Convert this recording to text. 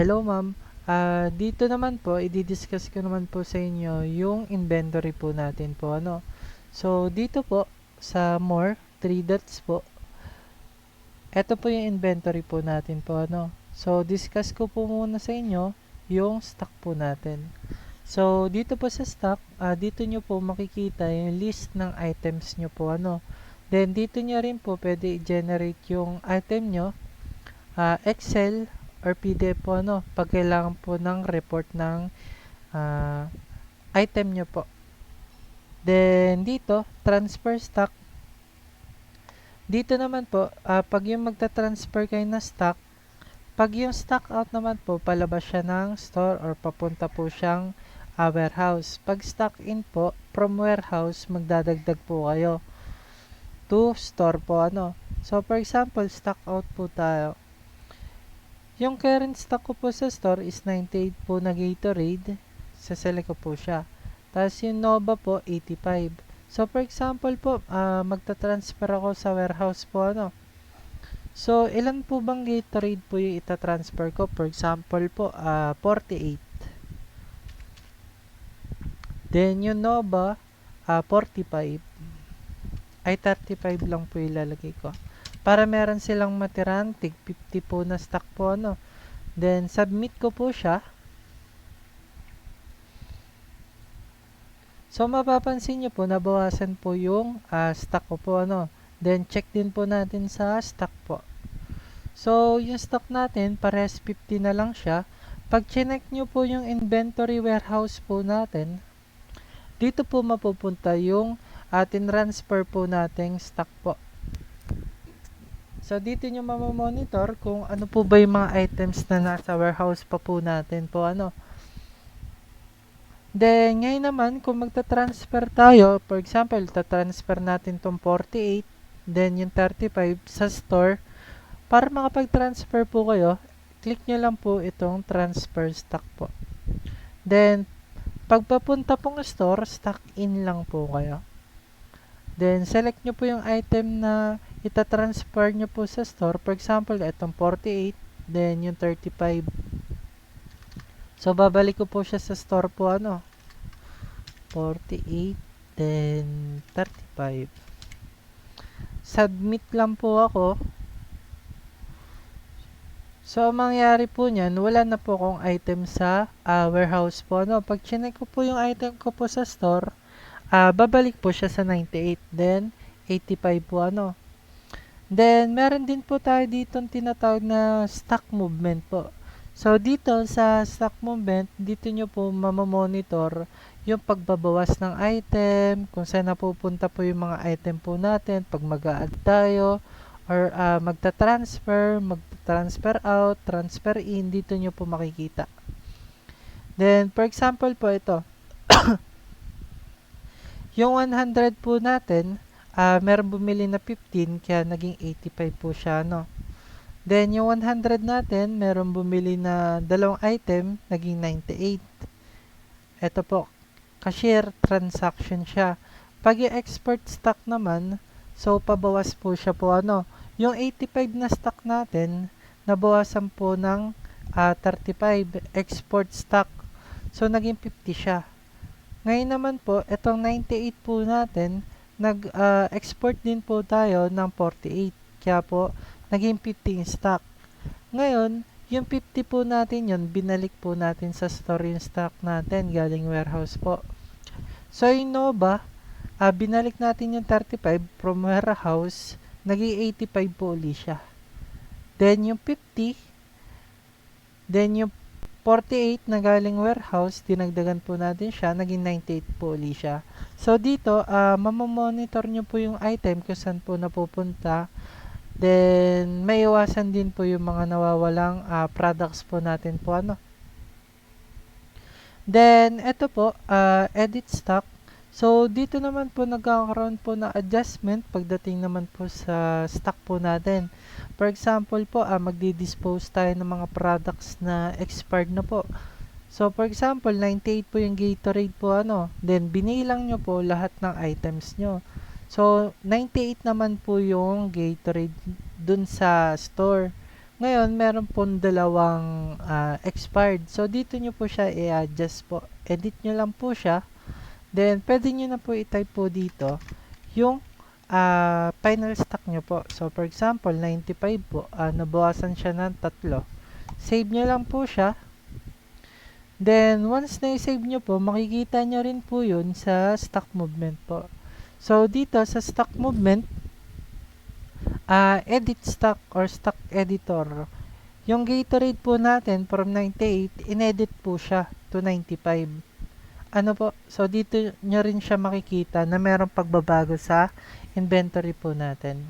Hello ma'am. Dito naman po, i-discuss ko naman po sa inyo yung inventory po natin po ano. So, dito po sa more, 3 dots po. Ito po yung inventory po natin po ano. So, discuss ko po muna sa inyo yung stock po natin. So, dito po sa stock, dito nyo po makikita yung list ng items nyo po ano. Then, dito nyo rin po pwede i-generate yung item nyo, Excel or PDF po ano, pag kailangan po ng report ng item nyo po. Then, dito, transfer stock. Dito naman po, pag yung magta-transfer kayo na stock, pag yung stock out naman po, palabas siya ng store or papunta po siyang warehouse. Pag stock in po, from warehouse, magdadagdag po kayo to store po ano. So, for example, stock out po tayo. Yung current stock ko po sa store is 98 po na Gatorade. Saselect ko po siya. Tapos yung Nova po, 85. So, for example po, magta-transfer ako sa warehouse po ano. So, ilan po bang Gatorade po yung ita-transfer ko? For example po, 48. Then, yung Nova, 45. Ay, 35 lang po ilalagay ko. Para meron silang matiran, tig 50 po na stock po ano. Then, submit ko po siya. So, mapapansin nyo po, nabawasan po yung stock ko po ano. Then, check din po natin sa stock po. So, yung stock natin, parehas 50 na lang siya. Pag chinek nyo po yung inventory warehouse po natin, dito po mapupunta yung transfer po nating stock po. So, dito nyo mamamonitor kung ano po ba yung mga items na nasa warehouse pa po natin po ano. Then, ngayon naman, kung magta-transfer tayo, for example, ta-transfer natin tong 48, then yung 35 sa store, para makapag-transfer po kayo, click nyo lang po itong transfer stock po. Then, pagpapunta pong store, stock in lang po kayo. Then, select nyo po yung item na ita-transfer nyo po sa store. For example, itong 48, then yung 35. So, babalik ko po siya sa store po ano. 48, then 35. Submit lang po ako. So, ang mangyari po niyan, wala na po akong item sa warehouse po. No? Pag chinek ko po yung item ko po sa store, babalik po siya sa 98. Then, 85 po ano. Then, meron din po tayo dito tinatawag na stock movement po. So, dito sa stock movement, dito nyo po mamamonitor yung pagbabawas ng item, kung saan napupunta po yung mga item po natin, pag mag-a-add tayo, or magta-transfer out, transfer in, dito nyo po makikita. Then, for example po ito, yung 100 po natin, meron bumili na 15, kaya naging 85 po siya, no? Then, yung 100 natin, meron bumili na dalawang item, naging 98. Ito po, cashier transaction siya. Pag i-export stock naman, so, pabawas po siya po, ano? Yung 85 na stock natin, nabawasan po ng 35 export stock. So, naging 50 siya. Ngayon naman po, itong 98 po natin, nag-export din po tayo ng 48. Kaya po, naging 50 in stock. Ngayon, yung 50 po natin yun, binalik po natin sa store yung stock natin, galing warehouse po. So, yung Nova, binalik natin yung 35 from warehouse, naging 85 po uli siya. Then, yung 50, then yung 48 na galing warehouse, dinagdagan po natin siya, naging 98 po uli siya. So, dito, mamamonitor nyo po yung item kung saan po napupunta. Then, may iwasan din po yung mga nawawalang products po natin po, ano. Then, ito po, edit stock. So, dito naman po nagkakaroon po na adjustment pagdating naman po sa stock po natin. For example po, magdi-dispose tayo ng mga products na expired na po. So, for example, 98 po yung Gatorade po, ano. Then, binilang nyo po lahat ng items nyo. So, 98 naman po yung Gatorade dun sa store. Ngayon, meron pong dalawang expired. So, dito nyo po siya i-adjust po. Edit nyo lang po siya. Then, pwede nyo na po i-type po dito yung final stock nyo po. So, for example, 95 po. Nabawasan siya ng 3. Save nyo lang po siya. Then, once na i-save nyo po, makikita nyo rin po yun sa stock movement po. So, dito sa stock movement, edit stock or stock editor. Yung Gatorade po natin from 98, inedit po siya to 95. Ano po? So, dito nyo rin siya makikita na merong pagbabago sa inventory po natin.